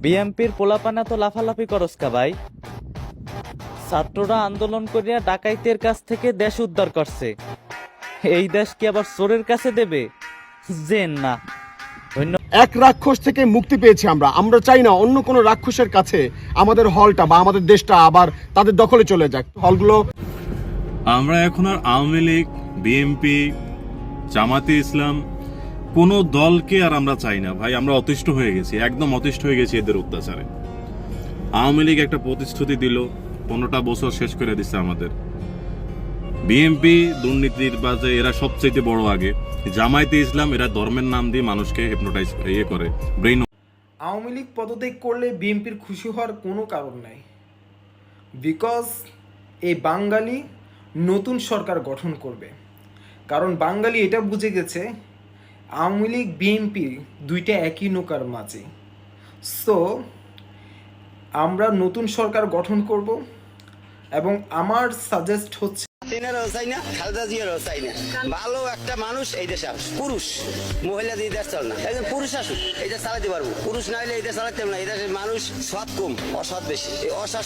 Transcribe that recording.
বিএমপির পোলাপানা তো লাফালাফি করস কা ভাই? ছাত্ররা আন্দোলন করিয়া ডাকাইতের কাছ থেকে দেশ উদ্ধার করছে, এই দেশ কি আবার চোরের কাছে দেবে? জেন না। এক রাক্ষস থেকে মুক্তি পেয়েছি আমরা। আমরা চাই না অন্য কোনো রাক্ষসের কাছে আমাদের হলটা বা আমাদের দেশটা আবার তাদের দখলে চলে যাক। হলগুলো আমরা এখন আর আওয়ামী লীগ, বিএনপি, জামাতে ইসলাম কোনো দলকে আর আমরা চাই না ভাই। আমরা অতিষ্ঠ হয়ে গেছি, একদম অতিষ্ঠ হয়ে গেছি এদের অত্যাচারে। আওয়ামী লীগ একটা প্রতিশ্রুতি দিল, 15টা বছর শেষ করে দিচ্ছে আমাদের। বিএনপি দুর্নীতির বাজে, এরা সবচেয়ে বড় আগে। জামায়াতে ইসলাম এরা ধর্মের নাম দিয়ে মানুষকে হিপনোটাইজ করে ব্রেইন। আওয়ামী লীগ পদত্যাগ করলে বিএনপির খুশি হওয়ার কোনো কারণ নাই, বিকজ এই বাঙালি নতুন সরকার গঠন করবে। কারণ বাঙালি এটা বুঝে গেছে আওয়ামী লীগ বিএনপি দুইটা একই নৌকার মাঝে। সো আমরা নতুন সরকার গঠন করব এবং আমার সাজেস্ট হচ্ছে ভালো একটা মানুষ এই দেশে আসুক, পুরুষ মহিলা দিয়ে দেশ চল না, একজন পুরুষ আসুক এই দেশ চালাতে পারবো। পুরুষ না হলে এই দেশ চালাতে পারবো না। এই দেশের মানুষ সৎ কম, অসৎ বেশি। এই অসৎ